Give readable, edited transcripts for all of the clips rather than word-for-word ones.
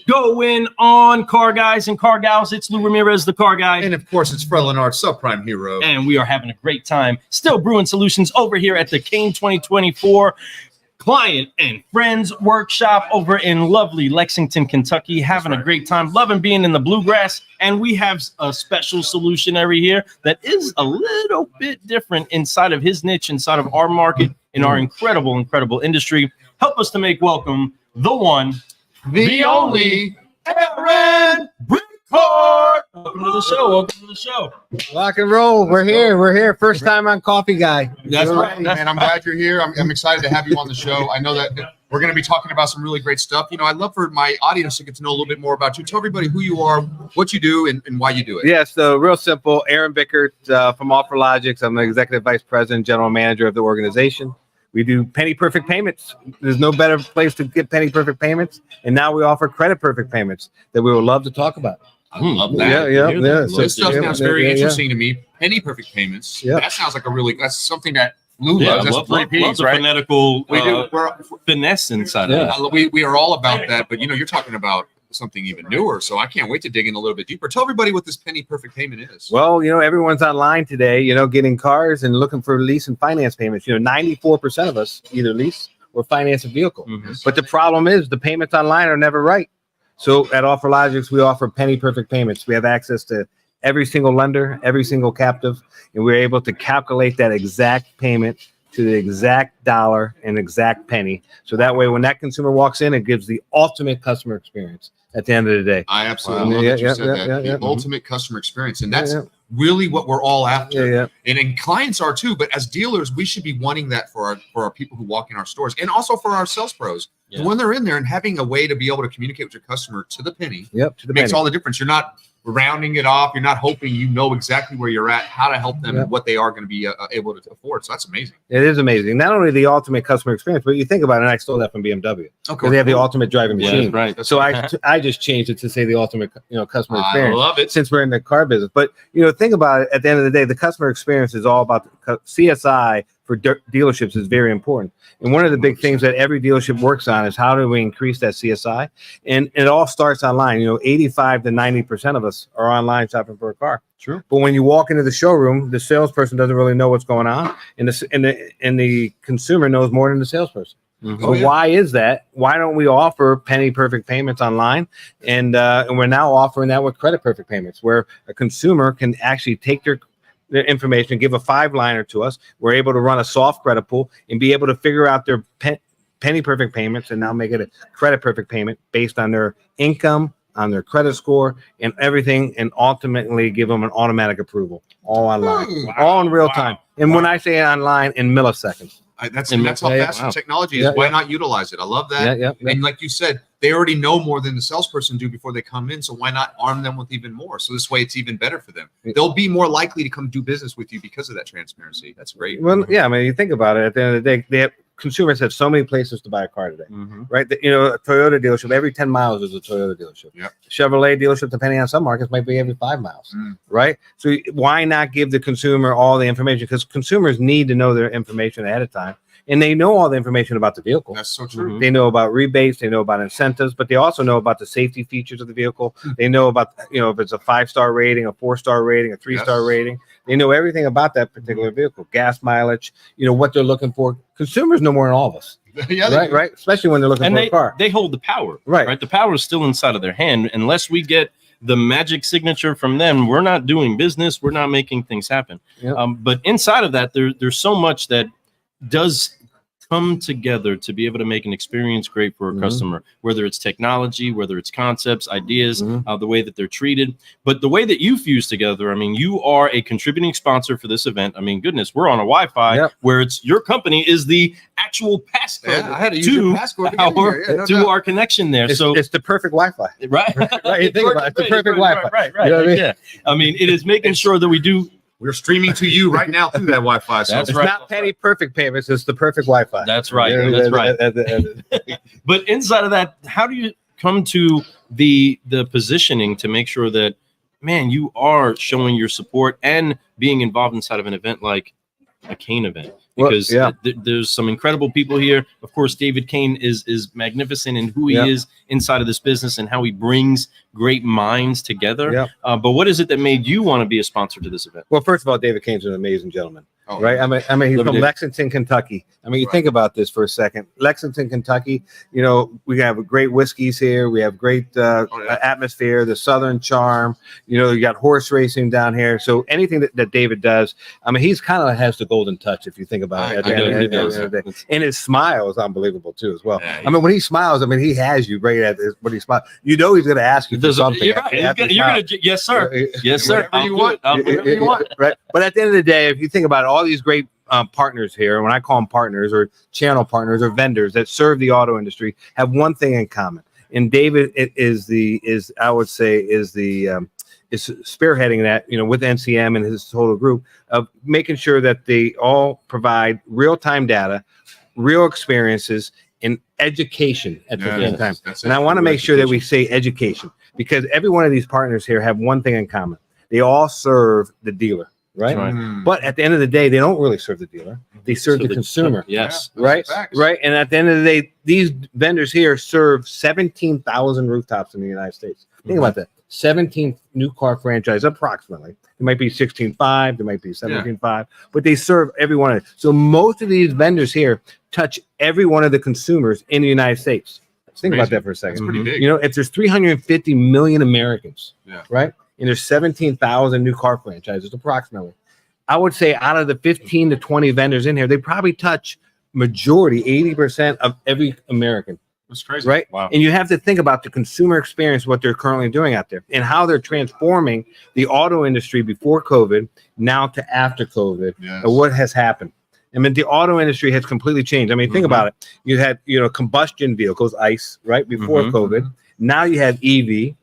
going on, car guys and car gals? It's Lou Ramirez, the car guy. And of course, it's Fred Leonard, subprime hero. And we are having a great time. Still brewing solutions over here at the Kain 2024 Client and Friends Workshop over in lovely Lexington, Kentucky. Having a great time, loving being in the bluegrass. And we have a special solutionary here that is a little bit different inside of his niche, inside of our market, in our incredible industry. Help us to make welcome the one, the only Aaron Brickard. Welcome to the show. Welcome to the show. Rock and roll. We're here. First time on Coffee Guy. That's right. Man, I'm glad you're here. I'm excited to have you on the show. I know that we're going to be talking about some really great stuff. You know, I'd love for my audience to get to know a little bit more about you. Tell everybody who you are, what you do, and why you do it. Yeah, so real simple. Aaron Bickert from OfferLogix. I'm the Executive Vice President, General Manager of the organization. We do penny perfect payments. There's no better place to get penny perfect payments. And now we offer credit perfect payments that we would love to talk about. I love that. Yeah. So this stuff sounds very interesting to me. Penny perfect payments. Yeah. That sounds like that's something that Lou loves. That's three P's, right? Phonetical finesse inside of it. We are all about that. But, you know, you're talking about something even newer. So I can't wait to dig in a little bit deeper. Tell everybody what this penny perfect payment is. Well, you know, everyone's online today, you know, getting cars and looking for lease and finance payments. You know, 94% of us either lease or finance a vehicle. Mm-hmm. But the problem is the payments online are never right. So at OfferLogix, we offer penny perfect payments. We have access to every single lender, every single captive, and we're able to calculate that exact payment to the exact dollar and exact penny. So that way, when that consumer walks in, it gives the ultimate customer experience at the end of the day. I absolutely love that you said that. The ultimate customer experience. And that's really what we're all after. And clients are too, but as dealers, we should be wanting that for our people who walk in our stores, and also for our sales pros. When they're in there and having a way to be able to communicate with your customer to the penny, makes all the difference. You're not rounding it off. You're not hoping you know exactly where you're at, how to help them, and what they are going to be able to afford. So that's amazing. It is amazing. Not only the ultimate customer experience, but you think about it, and I stole that from BMW. Okay. They have the ultimate driving machine. Right. So I just changed it to say the ultimate, customer experience. I love it. Since we're in the car business. But, think about it. At the end of the day, the customer experience is all about CSI for dealerships is very important. And one of the big things that every dealership works on is how do we increase that CSI? And it all starts online. 85 to 90% of us are online shopping for a car. True. But when you walk into the showroom, the salesperson doesn't really know what's going on, and the consumer knows more than the salesperson. Mm-hmm. So why is that? Why don't we offer penny perfect payments online? And we're now offering that with credit perfect payments, where a consumer can actually take their information, give a 5-liner to us. We're able to run a soft credit pool and be able to figure out their penny perfect payments and now make it a credit perfect payment based on their income, on their credit score, and everything, and ultimately give them an automatic approval, all online, all in real time. And when I say online, in milliseconds. That's how fast the technology is. Why not utilize it? I love that. And like you said, they already know more than the salesperson do before they come in. So why not arm them with even more? So this way it's even better for them. They'll be more likely to come do business with you because of that transparency. That's great. Well, yeah, I mean, you think about it. At the end of the day, consumers have so many places to buy a car today, right? A Toyota dealership, every 10 miles is a Toyota dealership. Chevrolet dealership, depending on some markets, might be every 5 miles, right? So why not give the consumer all the information? Because consumers need to know their information ahead of time. And they know all the information about the vehicle. That's so true. They know about rebates. They know about incentives, but they also know about the safety features of the vehicle. They know about, if it's a 5-star rating, a 4-star rating, a 3-star rating. They know everything about that particular vehicle, gas mileage, what they're looking for. Consumers know more than all of us. Right. Especially when they're looking for a car. They hold the power. Right. The power is still inside of their hand. Unless we get the magic signature from them, we're not doing business. We're not making things happen. But inside of that, there's so much that does come together to be able to make an experience great for a customer, whether it's technology, whether it's concepts, ideas, the way that they're treated. But the way that you fuse together, I mean, you are a contributing sponsor for this event. I mean, goodness, we're on a Wi-Fi where it's your company is the actual passcode I had to use your passcode to our connection there. So it's the perfect Wi-Fi. Right. Right. You think about it, it's the perfect Wi-Fi. Right. You know what I mean? Yeah. I mean, it is making sure that we do. We're streaming to you right now through that Wi-Fi. So it's not penny perfect payments. It's the perfect Wi-Fi. That's right. That's right. But inside of that, how do you come to the positioning to make sure that, man, you are showing your support and being involved inside of an event like a Kain event? because there's some incredible people here. Of course, David Kain is magnificent in who he is inside of this business and how he brings great minds together. But what is it that made you want to be a sponsor to this event? Well, first of all, David Kane's an amazing gentleman. Right. I mean, he's from Lexington, Kentucky. I mean, you think about this for a second. Lexington, Kentucky, you know, we have great whiskeys here. We have great atmosphere, the Southern charm. You know, you got horse racing down here. So anything that David does, I mean, he's kind of has the golden touch if you think about it. And his smile is unbelievable too, as well. I mean, when he smiles, I mean, he has you right at this, when he smiles. You know, he's going to ask you for something. You're going to, yes, sir. Yes, sir. Whatever you want. Right. But at the end of the day, if you think about all these great partners here, when I call them partners or channel partners or vendors that serve the auto industry, have one thing in common. And David is spearheading that, you know, with NCM and his total group of making sure that they all provide real-time data, real experiences, and education at the same time. And I want to make sure that we say education, because every one of these partners here have one thing in common. They all serve the dealer. Right. But at the end of the day, they don't really serve the dealer. They serve the consumer. Yes. Right. Right. And at the end of the day, these vendors here serve 17,000 rooftops in the United States. Think about that. 17 new car franchise, approximately. It might be 16.5, there might be 17.5, but they serve every one of it. So most of these vendors here touch every one of the consumers in the United States. Think about that for a second. That's pretty big. You know, if there's 350 million Americans, right? And there's 17,000 new car franchises, approximately. I would say out of the 15 to 20 vendors in here, they probably touch majority, 80% of every American. That's crazy. Right? Wow. And you have to think about the consumer experience, what they're currently doing out there, and how they're transforming the auto industry before COVID, now to after COVID, and what has happened. I mean, the auto industry has completely changed. I mean, think about it. You had, you know, combustion vehicles, ICE, right, before COVID. Now you have EV.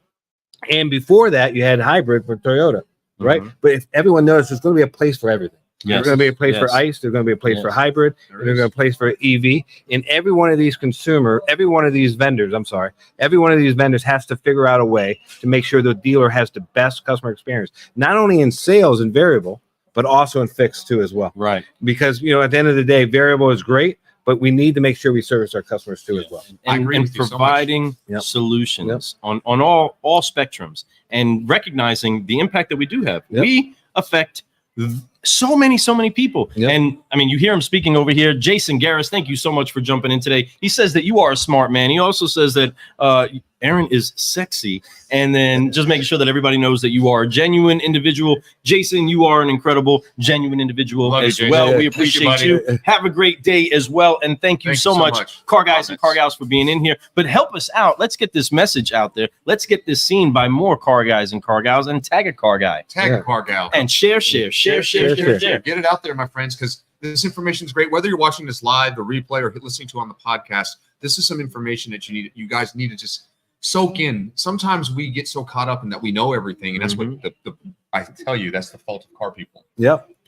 And before that, you had hybrid for Toyota, right? But if everyone knows, there's going to be a place for everything. There's going to be a place for ICE. There's going to be a place for hybrid. There's going to be a place for EV. And every one of these every one of these vendors has to figure out a way to make sure the dealer has the best customer experience, not only in sales and variable, but also in fixed too as well. Right. Because, you know, at the end of the day, variable is great, but we need to make sure we service our customers too as well. And providing solutions on all spectrums and recognizing the impact that we do have. We affect so many people. And I mean, you hear him speaking over here. Jason Garris, thank you so much for jumping in today. He says that you are a smart man. He also says that Aaron is sexy, and then just making sure that everybody knows that you are a genuine individual. Jason, you are an incredible, genuine individual as well. We appreciate you. Have a great day as well, and thank you so much, car guys and car gals, for being in here. But help us out. Let's get this message out there. Let's get this seen by more car guys and car gals, and tag a car guy, tag a car gal, and share. Get it out there, my friends, because this information is great. Whether you're watching this live, the replay, or listening to on the podcast, this is some information that you guys need to just soak in. Sometimes we get so caught up in that we know everything, and that's what I tell you, that's the fault of car people.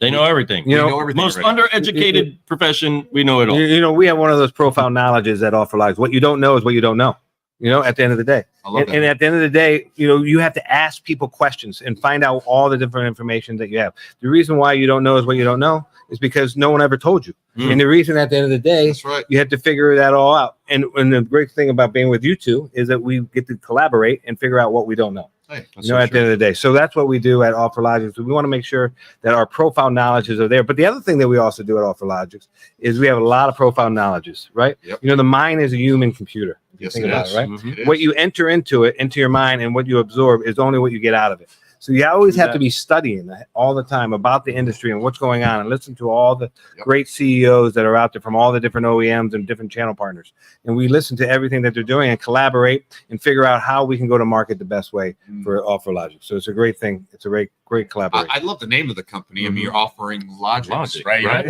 They know everything. You know, know everything most undereducated profession, we know it all. You know, we have one of those profound knowledges that offer lives. What you don't know is what you don't know. You know, at the end of the day. And at the end of the day, you know, you have to ask people questions and find out all the different information that you have. The reason why you don't know is what you don't know is because no one ever told you. And the reason at the end of the day, you have to figure that all out. And the great thing about being with you two is that we get to collaborate and figure out what we don't know. At the end of the day. So that's what we do at OfferLogix. We want to make sure that our profound knowledges are there. But the other thing that we also do at OfferLogix is we have a lot of profound knowledges, right? You know, the mind is a human computer. Think about it, right? What you enter into your mind and what you absorb is only what you get out of it. So you always have to be studying all the time about the industry and what's going on, and listen to all the great CEOs that are out there from all the different OEMs and different channel partners. And we listen to everything that they're doing and collaborate and figure out how we can go to market the best way for OfferLogix. So it's a great thing. It's a great collaboration. I love the name of the company. I mean, you're offering logic, right?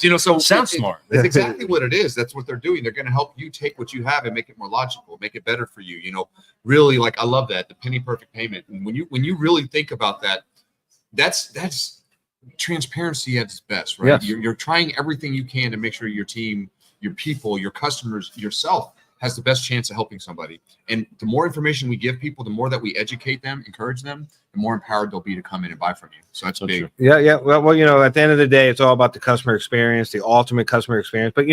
You know, so sounds smart. That's exactly what it is. That's what they're doing. They're going to help you take what you have and make it more logical, make it better for you. You know, really, like, I love that, the penny perfect payment. And when you really think about that, that's transparency at its best, right? You're trying everything you can to make sure your team, your people, your customers, yourself has the best chance of helping somebody. And the more information we give people, the more that we educate them, encourage them, the more empowered they'll be to come in and buy from you. So that's big. Yeah. Well, at the end of the day, it's all about the customer experience, the ultimate customer experience. But,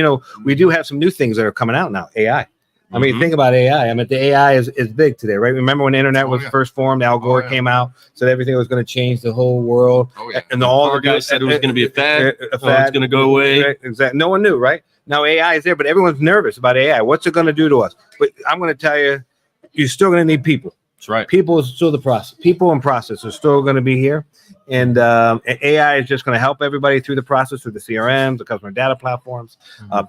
we do have some new things that are coming out now. AI. I mean, think about AI. I mean, the AI is big today, right? Remember when the internet was first formed, Al Gore came out, said everything was going to change the whole world. And all the guys said it was going to be a fad. It's going to go away. Exactly. No one knew, right? Now AI is there, but everyone's nervous about AI. What's it going to do to us? But I'm going to tell you, you're still going to need people. That's right. People is still the process. People and process are still going to be here. And AI is just going to help everybody through the process, through the CRMs, the customer data platforms,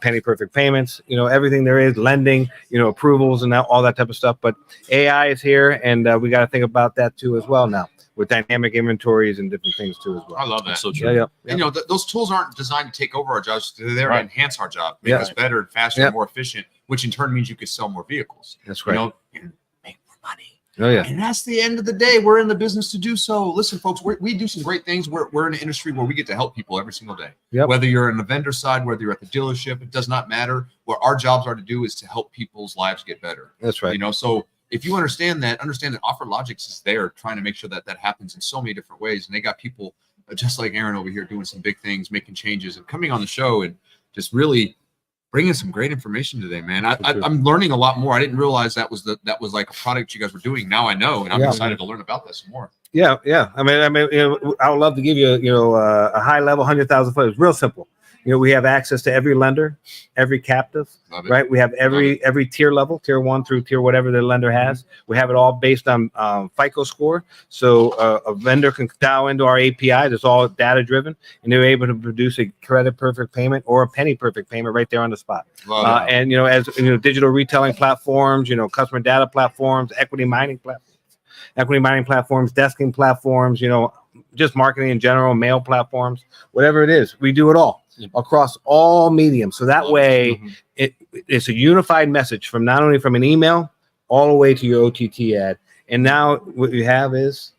penny perfect payments, everything there is, lending, approvals and all that type of stuff. But AI is here, and we got to think about that too as well now, with dynamic inventories and different things too as well. I love that. That's so true. Yeah. And those tools aren't designed to take over our jobs. They're there to enhance our job, make us better and faster and more efficient, which in turn means you could sell more vehicles. That's right. And make more money. Oh yeah. And that's the end of the day. We're in the business to do so. Listen, folks, we do some great things. We're in an industry where we get to help people every single day. Yep. Whether you're on the vendor side, whether you're at the dealership, it does not matter. What our jobs are to do is to help people's lives get better. That's right. So if you understand that OfferLogix is there trying to make sure that happens in so many different ways. And they got people just like Aaron over here doing some big things, making changes and coming on the show and just really bringing some great information today, man. I'm learning a lot more. I didn't realize that was like a product you guys were doing. Now I know, and I'm excited to learn about that some more. Yeah. I mean, I would love to give you, a high level 100,000 foot. It's real simple. We have access to every lender, every captive, right? We have every tier level, tier 1 through tier whatever the lender has. We have it all based on FICO score. So a vendor can dial into our API. That's all data driven, and they're able to produce a credit perfect payment or a penny perfect payment right there on the spot. And as digital retailing platforms, customer data platforms, equity mining platforms, desking platforms, just marketing in general, mail platforms, whatever it is, we do it all across all mediums. So that way it's a unified message from not only from an email all the way to your OTT ad. And now what you have is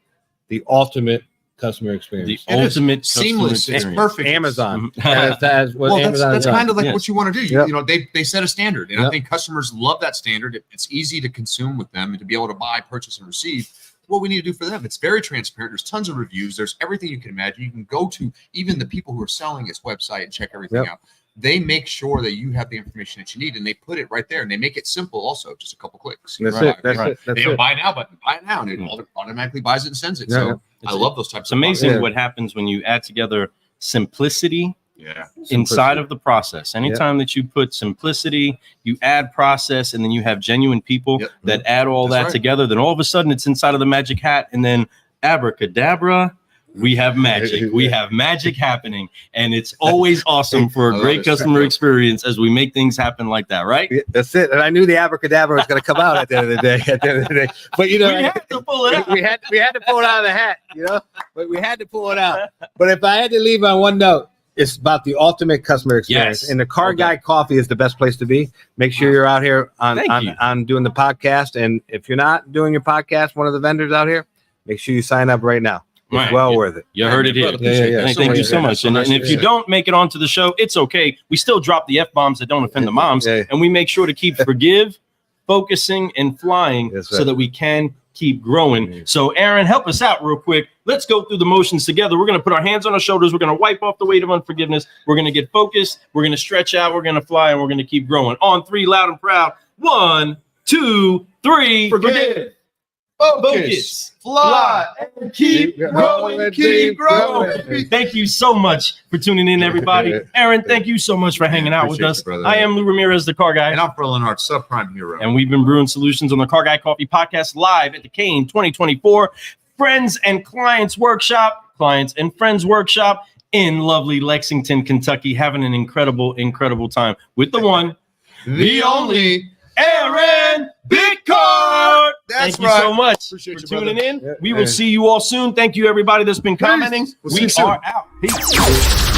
the ultimate customer experience. The ultimate seamless. It's perfect. Amazon. That's kind of like what you want to do. They set a standard, and I think customers love that standard. It's easy to consume with them and to be able to buy, purchase, and receive. What we need to do for them. It's very transparent. There's tons of reviews. There's everything you can imagine. You can go to even the people who are selling its website and check everything out. They make sure that you have the information that you need, and they put it right there, and they make it simple also, just a couple clicks. That's it. They have a buy now button. Buy it now, and it automatically buys it and sends it. So I love those types of It's amazing what happens when you add together simplicity inside of the process. Anytime that you put simplicity, you add process, and then you have genuine people that add all that together, then all of a sudden it's inside of the magic hat, and then abracadabra, we have magic. We have magic happening, and it's always awesome for a great customer experience as we make things happen like that, right? That's it. And I knew the abracadabra was going to come out at the end of the day. But we had to pull it out. We had to pull it out of the hat, But we had to pull it out. But if I had to leave on one note, it's about the ultimate customer experience. And the Car Guy Coffee is the best place to be. Make sure you're out here on doing the podcast. And if you're not doing your podcast, one of the vendors out here, make sure you sign up right now. It's well worth it. You heard it here. Thank you so much. And if you don't make it onto the show, it's okay. We still drop the F-bombs that don't offend the moms. And we make sure to keep forgive, focusing, and flying so that we can keep growing. So Aaron, help us out real quick. Let's go through the motions together. We're going to put our hands on our shoulders. We're going to wipe off the weight of unforgiveness. We're going to get focused. We're going to stretch out. We're going to fly, and we're going to keep growing. On 3, loud and proud. 1, 2, 3. Forgive. Focus, fly, and keep growing, keep growing. Thank you so much for tuning in, everybody. Aaron, thank you so much for hanging out with us. I am Lou Ramirez, the Car Guy. And I'm Phil Leonard, subprime hero. And we've been brewing solutions on the Car Guy Coffee Podcast live at the Kain 2024 Friends and Clients Workshop, Clients and Friends Workshop in lovely Lexington, Kentucky, having an incredible time with the one, the only, Aaron Bickard. Thank you so much for tuning in. We will see you all soon. Thank you, everybody that's been commenting. We are out. Peace.